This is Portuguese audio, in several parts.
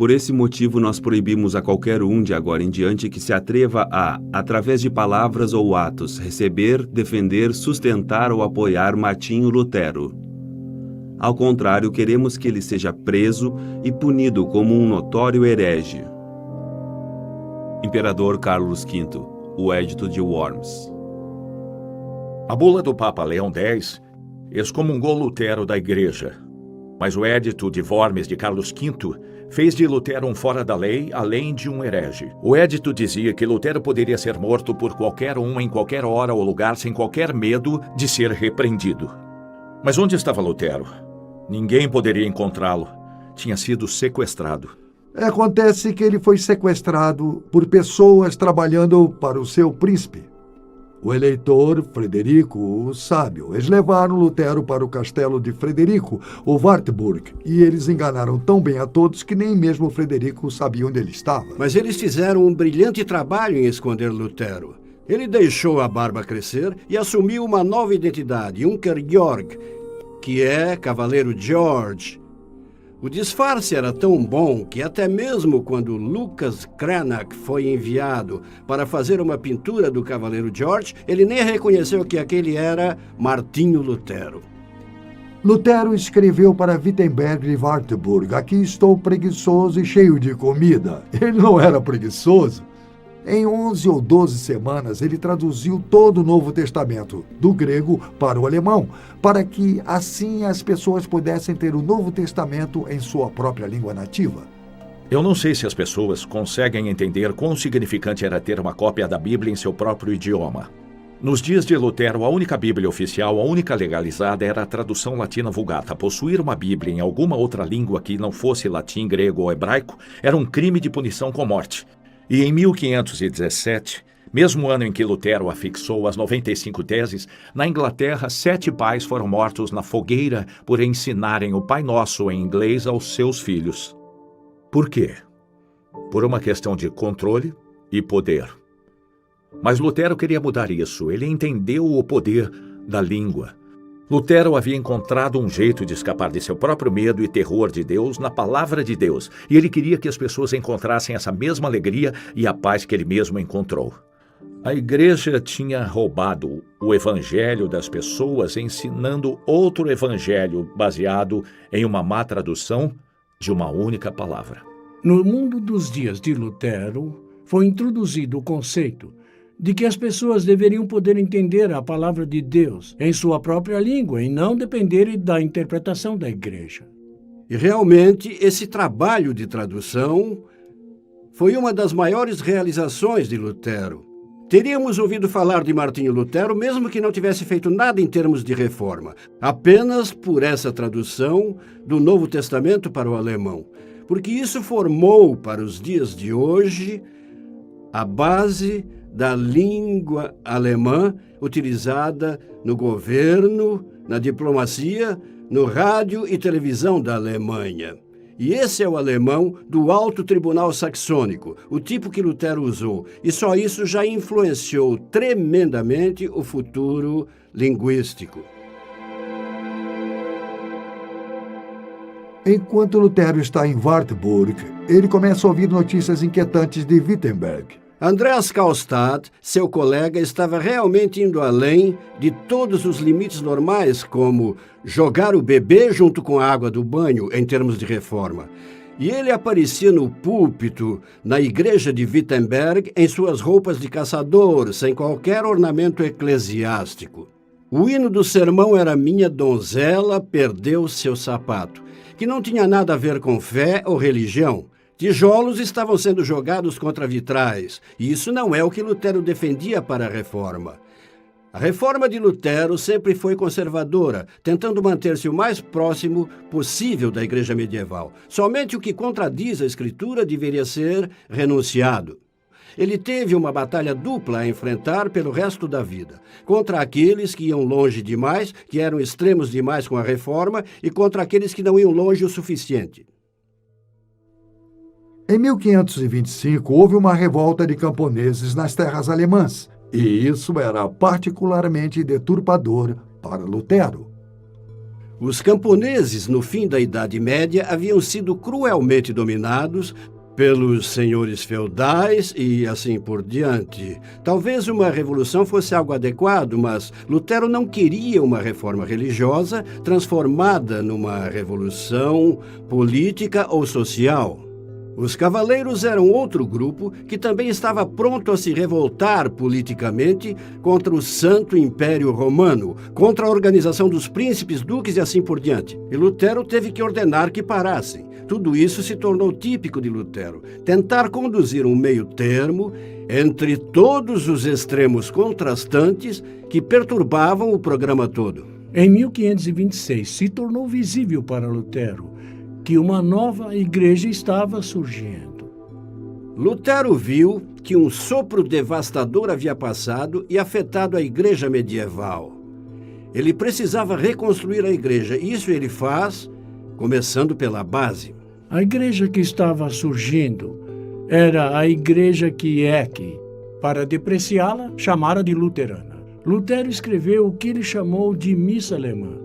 Por esse motivo, nós proibimos a qualquer um de agora em diante que se atreva a, através de palavras ou atos, receber, defender, sustentar ou apoiar Martinho Lutero. Ao contrário, queremos que ele seja preso e punido como um notório herege. Imperador Carlos V, o Edito de Worms. A bula do Papa Leão X excomungou Lutero da Igreja, mas o Edito de Worms de Carlos V fez de Lutero um fora da lei, além de um herege. O edito dizia que Lutero poderia ser morto por qualquer um em qualquer hora ou lugar sem qualquer medo de ser repreendido. Mas onde estava Lutero? Ninguém poderia encontrá-lo. Tinha sido sequestrado. Acontece que ele foi sequestrado por pessoas trabalhando para o seu príncipe. O eleitor Frederico o Sábio. Eles levaram Lutero para o castelo de Frederico, o Wartburg, e eles enganaram tão bem a todos que nem mesmo Frederico sabia onde ele estava. Mas eles fizeram um brilhante trabalho em esconder Lutero. Ele deixou a barba crescer e assumiu uma nova identidade, Junker Georg, que é Cavaleiro George. O disfarce era tão bom que até mesmo quando Lucas Cranach foi enviado para fazer uma pintura do Cavaleiro George, ele nem reconheceu que aquele era Martinho Lutero. Lutero escreveu para Wittenberg de Wartburg: aqui estou preguiçoso e cheio de comida. Ele não era preguiçoso. Em 11 ou 12 semanas, ele traduziu todo o Novo Testamento, do grego para o alemão, para que, assim, as pessoas pudessem ter o Novo Testamento em sua própria língua nativa. Eu não sei se as pessoas conseguem entender quão significante era ter uma cópia da Bíblia em seu próprio idioma. Nos dias de Lutero, a única Bíblia oficial, a única legalizada, era a tradução latina Vulgata. Possuir uma Bíblia em alguma outra língua que não fosse latim, grego ou hebraico era um crime de punição com morte. E em 1517, mesmo ano em que Lutero afixou as 95 teses, na Inglaterra, 7 pais foram mortos na fogueira por ensinarem o Pai Nosso em inglês aos seus filhos. Por quê? Por uma questão de controle e poder. Mas Lutero queria mudar isso. Ele entendeu o poder da língua. Lutero havia encontrado um jeito de escapar de seu próprio medo e terror de Deus na palavra de Deus, e ele queria que as pessoas encontrassem essa mesma alegria e a paz que ele mesmo encontrou. A igreja tinha roubado o evangelho das pessoas, ensinando outro evangelho baseado em uma má tradução de uma única palavra. No mundo dos dias de Lutero, foi introduzido o conceito de que as pessoas deveriam poder entender a palavra de Deus em sua própria língua e não dependerem da interpretação da igreja. E realmente esse trabalho de tradução foi uma das maiores realizações de Lutero. Teríamos ouvido falar de Martinho Lutero mesmo que não tivesse feito nada em termos de reforma, apenas por essa tradução do Novo Testamento para o alemão, porque isso formou para os dias de hoje a base da língua alemã utilizada no governo, na diplomacia, no rádio e televisão da Alemanha. E esse é o alemão do Alto Tribunal Saxônico, o tipo que Lutero usou. E só isso já influenciou tremendamente o futuro linguístico. Enquanto Lutero está em Wartburg, ele começa a ouvir notícias inquietantes de Wittenberg. Andreas Karlstadt, seu colega, estava realmente indo além de todos os limites normais, como jogar o bebê junto com a água do banho, em termos de reforma. E ele aparecia no púlpito, na igreja de Wittenberg, em suas roupas de caçador, sem qualquer ornamento eclesiástico. O hino do sermão era Minha donzela perdeu seu sapato, que não tinha nada a ver com fé ou religião. Tijolos estavam sendo jogados contra vitrais, e isso não é o que Lutero defendia para a reforma. A reforma de Lutero sempre foi conservadora, tentando manter-se o mais próximo possível da igreja medieval. Somente o que contradiz a Escritura deveria ser renunciado. Ele teve uma batalha dupla a enfrentar pelo resto da vida, contra aqueles que iam longe demais, que eram extremos demais com a reforma, e contra aqueles que não iam longe o suficiente. Em 1525, houve uma revolta de camponeses nas terras alemãs, e isso era particularmente deturpador para Lutero. Os camponeses, no fim da Idade Média, haviam sido cruelmente dominados pelos senhores feudais e assim por diante. Talvez uma revolução fosse algo adequado, mas Lutero não queria uma reforma religiosa transformada numa revolução política ou social. Os cavaleiros eram outro grupo que também estava pronto a se revoltar politicamente contra o Santo Império Romano, contra a organização dos príncipes, duques e assim por diante. E Lutero teve que ordenar que parassem. Tudo isso se tornou típico de Lutero, tentar conduzir um meio termo entre todos os extremos contrastantes que perturbavam o programa todo. Em 1526, se tornou visível para Lutero que uma nova igreja estava surgindo. Lutero viu que um sopro devastador havia passado e afetado a igreja medieval. Ele precisava reconstruir a igreja. Isso ele faz, começando pela base. A igreja que estava surgindo era a igreja que Eck, para depreciá-la, chamara de luterana. Lutero escreveu o que ele chamou de missa alemã.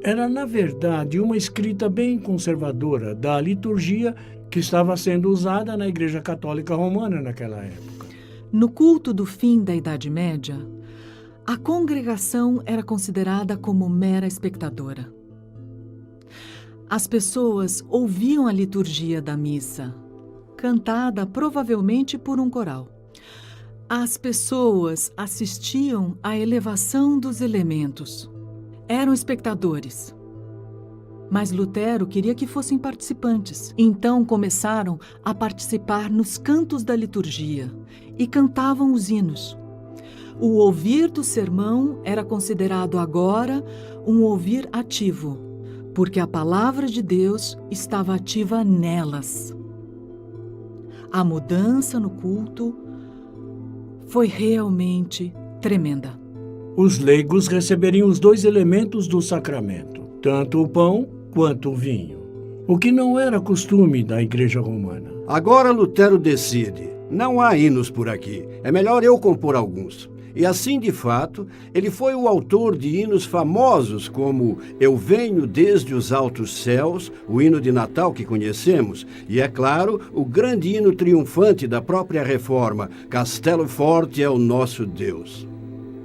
Era, na verdade, uma escrita bem conservadora da liturgia que estava sendo usada na Igreja Católica Romana naquela época. No culto do fim da Idade Média, a congregação era considerada como mera espectadora. As pessoas ouviam a liturgia da missa, cantada provavelmente por um coral. As pessoas assistiam à elevação dos elementos. Eram espectadores. Mas Lutero queria que fossem participantes. Então começaram a participar nos cantos da liturgia e cantavam os hinos. O ouvir do sermão era considerado agora um ouvir ativo, porque a palavra de Deus estava ativa nelas. A mudança no culto foi realmente tremenda. Os leigos receberiam os dois elementos do sacramento, tanto o pão quanto o vinho, o que não era costume da Igreja Romana. Agora Lutero decide, não há hinos por aqui, é melhor eu compor alguns. E assim, de fato, ele foi o autor de hinos famosos como Eu Venho Desde os Altos Céus, o hino de Natal que conhecemos, e, é claro, o grande hino triunfante da própria Reforma, Castelo Forte é o Nosso Deus.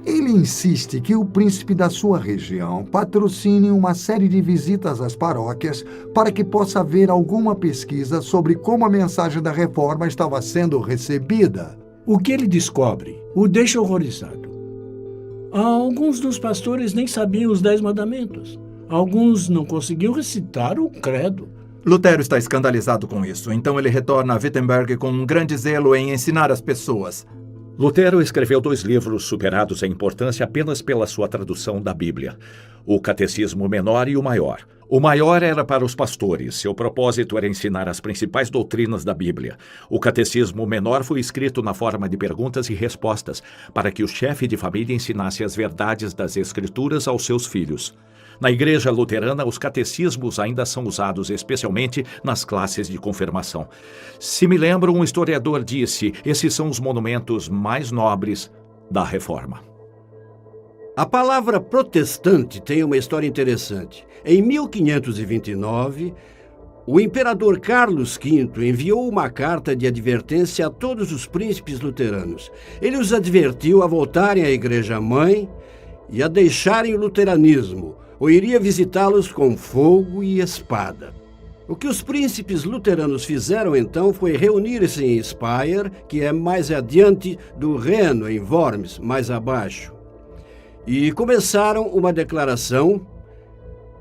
Ele insiste que o príncipe da sua região patrocine uma série de visitas às paróquias para que possa haver alguma pesquisa sobre como a mensagem da reforma estava sendo recebida. O que ele descobre o deixa horrorizado. Alguns dos pastores nem sabiam os 10 mandamentos. Alguns não conseguiam recitar o credo. Lutero está escandalizado com isso, então ele retorna a Wittenberg com um grande zelo em ensinar as pessoas. Lutero escreveu 2 livros superados em importância apenas pela sua tradução da Bíblia, o Catecismo Menor e o Maior. O maior era para os pastores, seu propósito era ensinar as principais doutrinas da Bíblia. O Catecismo Menor foi escrito na forma de perguntas e respostas, para que o chefe de família ensinasse as verdades das Escrituras aos seus filhos. Na Igreja Luterana, os catecismos ainda são usados especialmente nas classes de confirmação. Se me lembro, um historiador disse, esses são os monumentos mais nobres da Reforma. A palavra protestante tem uma história interessante. Em 1529, o imperador Carlos V enviou uma carta de advertência a todos os príncipes luteranos. Ele os advertiu a voltarem à Igreja-mãe e a deixarem o luteranismo, ou iria visitá-los com fogo e espada. O que os príncipes luteranos fizeram então foi reunir-se em Speyer, que é mais adiante do Reno, em Worms, mais abaixo. E começaram uma declaração,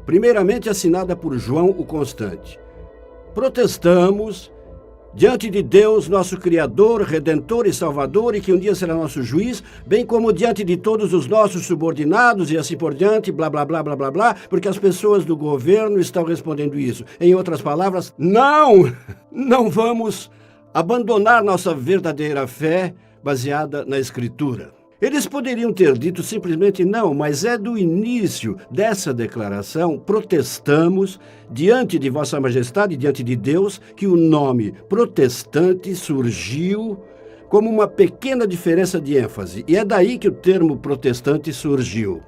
primeiramente assinada por João o Constante. Protestamos diante de Deus, nosso Criador, Redentor e Salvador, e que um dia será nosso juiz, bem como diante de todos os nossos subordinados e assim por diante, blá, blá, blá, blá, blá, blá, porque as pessoas do governo estão respondendo isso. Em outras palavras, não vamos abandonar nossa verdadeira fé baseada na Escritura. Eles poderiam ter dito simplesmente não, mas é do início dessa declaração, protestamos diante de Vossa Majestade, diante de Deus, que o nome protestante surgiu como uma pequena diferença de ênfase. E é daí que o termo protestante surgiu.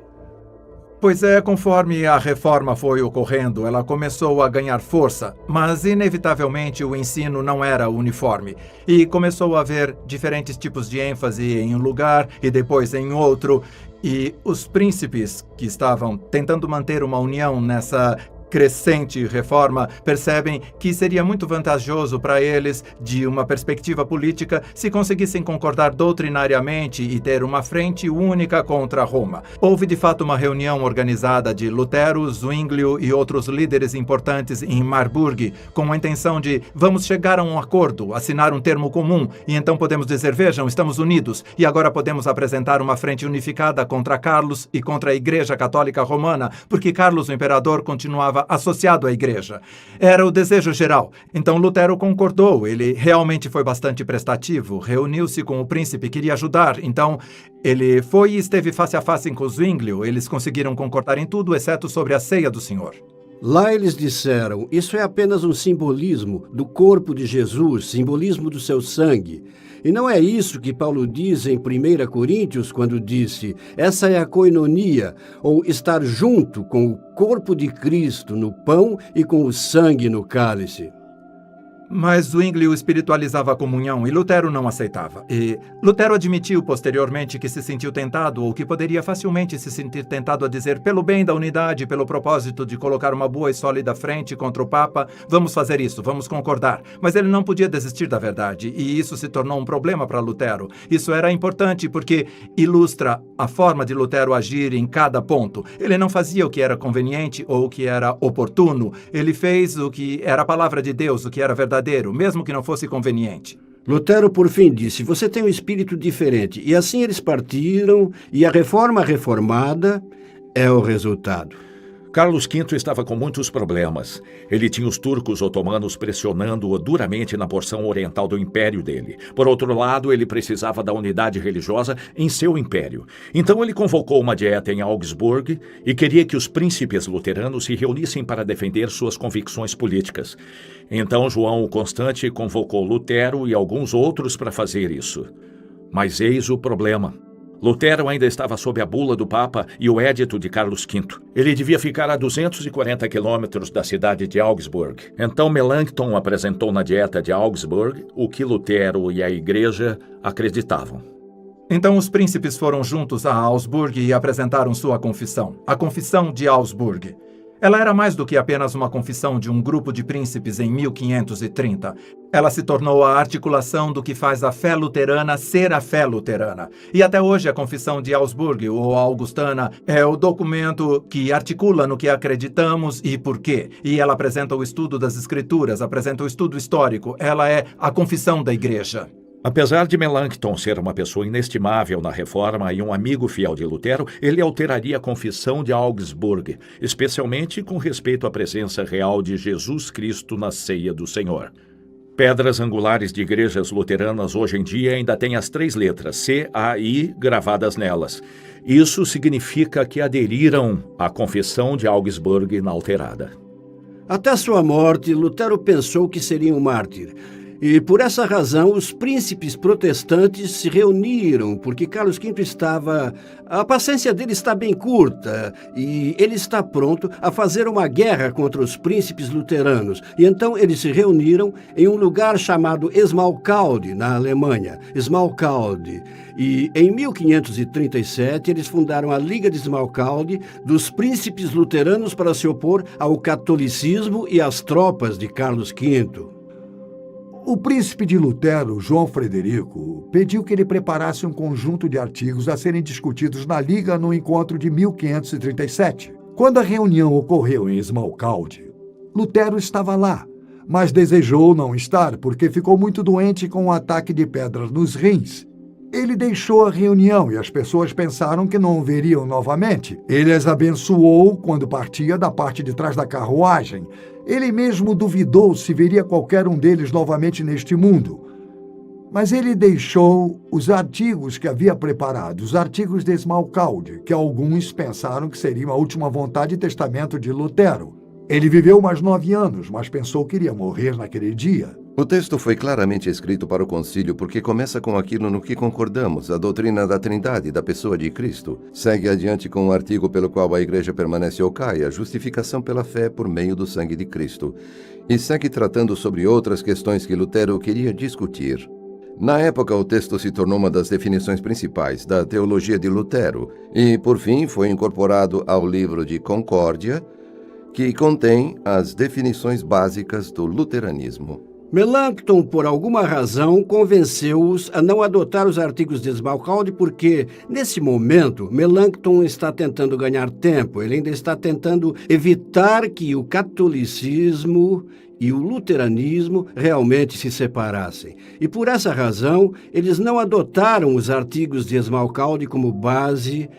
Pois é, conforme a reforma foi ocorrendo, ela começou a ganhar força, mas inevitavelmente o ensino não era uniforme e começou a haver diferentes tipos de ênfase em um lugar e depois em outro, e os príncipes que estavam tentando manter uma união nessa crescente reforma percebem que seria muito vantajoso para eles, de uma perspectiva política, se conseguissem concordar doutrinariamente e ter uma frente única contra Roma. Houve de fato uma reunião organizada de Lutero, Zwinglio e outros líderes importantes em Marburg, com a intenção de vamos chegar a um acordo, assinar um termo comum, e então podemos dizer, vejam, estamos unidos, e agora podemos apresentar uma frente unificada contra Carlos e contra a Igreja Católica Romana, porque Carlos, o imperador, continuava associado à Igreja. Era o desejo geral. Então Lutero concordou. Ele realmente foi bastante prestativo. Reuniu-se com o príncipe, queria ajudar. Então ele foi e esteve face a face com Zwinglio. Eles conseguiram concordar em tudo, exceto sobre a ceia do Senhor. Lá eles disseram, isso é apenas um simbolismo do corpo de Jesus, simbolismo do seu sangue. E não é isso que Paulo diz em 1 Coríntios, quando disse, essa é a koinonia, ou estar junto com o corpo de Cristo no pão e com o sangue no cálice. Mas Zwinglio espiritualizava a comunhão e Lutero não aceitava. E Lutero admitiu posteriormente que se sentiu tentado, ou que poderia facilmente se sentir tentado a dizer, pelo bem da unidade, pelo propósito de colocar uma boa e sólida frente contra o Papa, vamos fazer isso, vamos concordar. Mas ele não podia desistir da verdade, e isso se tornou um problema para Lutero. Isso era importante porque ilustra a forma de Lutero agir em cada ponto. Ele não fazia o que era conveniente ou o que era oportuno. Ele fez o que era a palavra de Deus, o que era verdadeiro, mesmo que não fosse conveniente. Lutero, por fim, disse, você tem um espírito diferente. E assim eles partiram, e a reforma reformada é o resultado. Carlos V estava com muitos problemas. Ele tinha os turcos otomanos pressionando-o duramente na porção oriental do império dele. Por outro lado, ele precisava da unidade religiosa em seu império. Então ele convocou uma dieta em Augsburg e queria que os príncipes luteranos se reunissem para defender suas convicções políticas. Então João o Constante convocou Lutero e alguns outros para fazer isso. Mas eis o problema. Lutero ainda estava sob a bula do Papa e o édito de Carlos V. Ele devia ficar a 240 quilômetros da cidade de Augsburg. Então Melanchthon apresentou na dieta de Augsburg o que Lutero e a Igreja acreditavam. Então os príncipes foram juntos a Augsburg e apresentaram sua confissão, a Confissão de Augsburg. Ela era mais do que apenas uma confissão de um grupo de príncipes em 1530. Ela se tornou a articulação do que faz a fé luterana ser a fé luterana. E até hoje a Confissão de Augsburg, ou Augustana, é o documento que articula no que acreditamos e por quê. E ela apresenta o estudo das Escrituras, apresenta o estudo histórico. Ela é a confissão da Igreja. Apesar de Melanchthon ser uma pessoa inestimável na reforma e um amigo fiel de Lutero, ele alteraria a Confissão de Augsburg, especialmente com respeito à presença real de Jesus Cristo na ceia do Senhor. Pedras angulares de igrejas luteranas hoje em dia ainda têm as 3 letras C, A, I gravadas nelas. Isso significa que aderiram à Confissão de Augsburg inalterada. Até sua morte, Lutero pensou que seria um mártir. E por essa razão, os príncipes protestantes se reuniram, porque Carlos V a paciência dele está bem curta, e ele está pronto a fazer uma guerra contra os príncipes luteranos. E então eles se reuniram em um lugar chamado Smalkalde, na Alemanha. Smalkalde. E em 1537, eles fundaram a Liga de Smalkalde dos príncipes luteranos para se opor ao catolicismo e às tropas de Carlos V. O príncipe de Lutero, João Frederico, pediu que ele preparasse um conjunto de artigos a serem discutidos na Liga no encontro de 1537. Quando a reunião ocorreu em Smalkalde, Lutero estava lá, mas desejou não estar porque ficou muito doente com um ataque de pedras nos rins. Ele deixou a reunião e as pessoas pensaram que não o veriam novamente. Ele as abençoou quando partia da parte de trás da carruagem. Ele mesmo duvidou se veria qualquer um deles novamente neste mundo. Mas ele deixou os artigos que havia preparado, os artigos de Smalkalde, que alguns pensaram que seriam a última vontade e testamento de Lutero. Ele viveu mais 9 anos, mas pensou que iria morrer naquele dia. O texto foi claramente escrito para o concílio porque começa com aquilo no que concordamos, a doutrina da Trindade, da pessoa de Cristo. Segue adiante com o artigo pelo qual a Igreja permanece ou cai, a justificação pela fé por meio do sangue de Cristo. E segue tratando sobre outras questões que Lutero queria discutir. Na época, o texto se tornou uma das definições principais da teologia de Lutero e, por fim, foi incorporado ao livro de Concórdia, que contém as definições básicas do luteranismo. Melanchthon, por alguma razão, convenceu-os a não adotar os artigos de Smalcalde porque, nesse momento, Melanchthon está tentando ganhar tempo. Ele ainda está tentando evitar que o catolicismo e o luteranismo realmente se separassem. E por essa razão, eles não adotaram os artigos de Smalcalde como base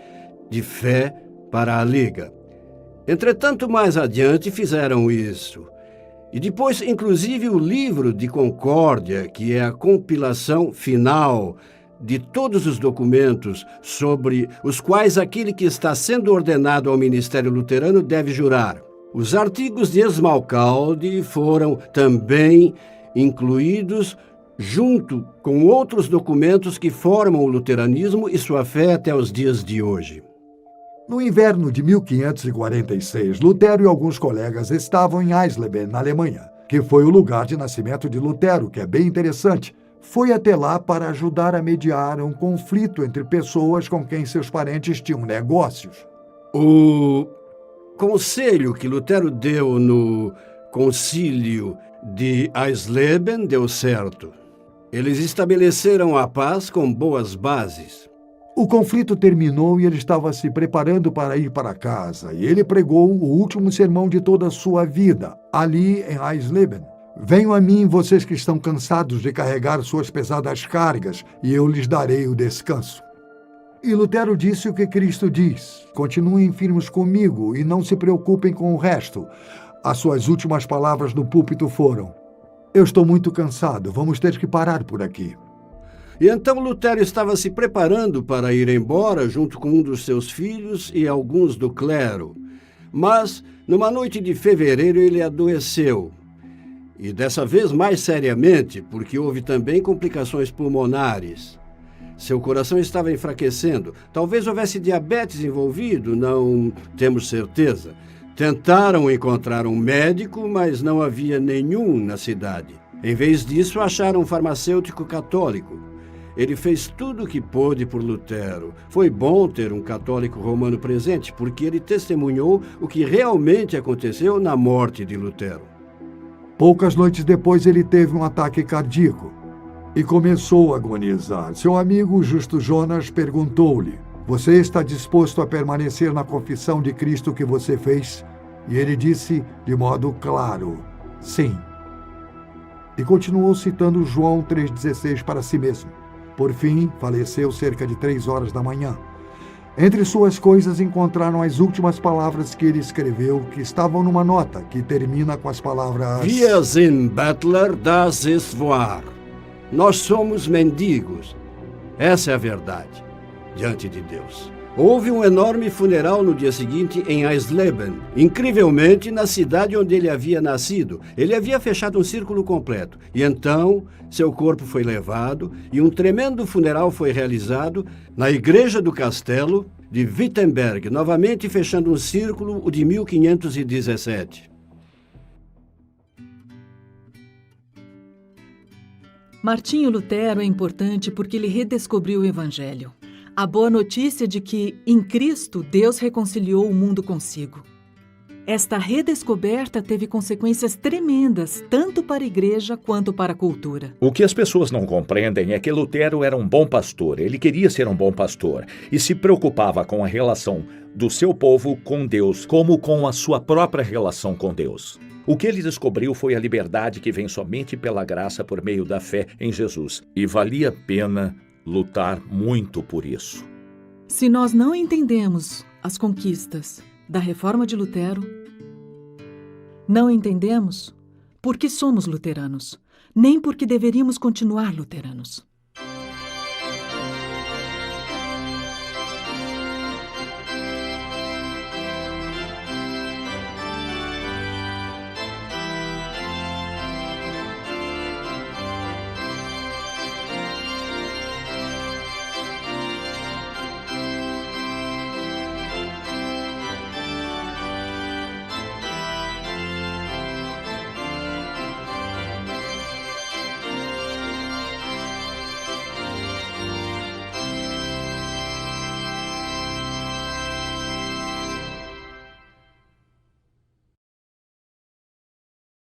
de fé para a Liga. Entretanto, mais adiante fizeram isso. E depois, inclusive, o livro de Concórdia, que é a compilação final de todos os documentos sobre os quais aquele que está sendo ordenado ao ministério luterano deve jurar. Os artigos de Smalcalde foram também incluídos junto com outros documentos que formam o luteranismo e sua fé até os dias de hoje. No inverno de 1546, Lutero e alguns colegas estavam em Eisleben, na Alemanha, que foi o lugar de nascimento de Lutero, que é bem interessante. Foi até lá para ajudar a mediar um conflito entre pessoas com quem seus parentes tinham negócios. O conselho que Lutero deu no concílio de Eisleben deu certo. Eles estabeleceram a paz com boas bases. O conflito terminou e ele estava se preparando para ir para casa, e ele pregou o último sermão de toda a sua vida, ali em Eisleben. Venham a mim, vocês que estão cansados de carregar suas pesadas cargas, e eu lhes darei o descanso. E Lutero disse o que Cristo diz: continuem firmes comigo e não se preocupem com o resto. As suas últimas palavras no púlpito foram: eu estou muito cansado, vamos ter que parar por aqui. E então Lutero estava se preparando para ir embora junto com um dos seus filhos e alguns do clero. Mas, numa noite de fevereiro, ele adoeceu. E dessa vez mais seriamente, porque houve também complicações pulmonares. Seu coração estava enfraquecendo. Talvez houvesse diabetes envolvido, não temos certeza. Tentaram encontrar um médico, mas não havia nenhum na cidade. Em vez disso, acharam um farmacêutico católico. Ele fez tudo o que pôde por Lutero. Foi bom ter um católico romano presente, porque ele testemunhou o que realmente aconteceu na morte de Lutero. Poucas noites depois, ele teve um ataque cardíaco e começou a agonizar. Seu amigo Justo Jonas perguntou-lhe: você está disposto a permanecer na confissão de Cristo que você fez? E ele disse de modo claro: sim. E continuou citando João 3,16 para si mesmo. Por fim, faleceu cerca de 3 horas da manhã. Entre suas coisas encontraram as últimas palavras que ele escreveu, que estavam numa nota que termina com as palavras: Wir sind Bettler, das ist wahr. Nós somos mendigos. Essa é a verdade, diante de Deus. Houve um enorme funeral no dia seguinte em Eisleben, incrivelmente na cidade onde ele havia nascido. Ele havia fechado um círculo completo. E então, seu corpo foi levado e um tremendo funeral foi realizado na igreja do castelo de Wittenberg, novamente fechando um círculo, o de 1517. Martinho Lutero é importante porque ele redescobriu o Evangelho. A boa notícia de que, em Cristo, Deus reconciliou o mundo consigo. Esta redescoberta teve consequências tremendas, tanto para a igreja quanto para a cultura. O que as pessoas não compreendem é que Lutero era um bom pastor, ele queria ser um bom pastor e se preocupava com a relação do seu povo com Deus, como com a sua própria relação com Deus. O que ele descobriu foi a liberdade que vem somente pela graça por meio da fé em Jesus, e valia a pena lutar muito por isso. Se nós não entendemos as conquistas da reforma de Lutero, não entendemos por que somos luteranos, nem por que deveríamos continuar luteranos.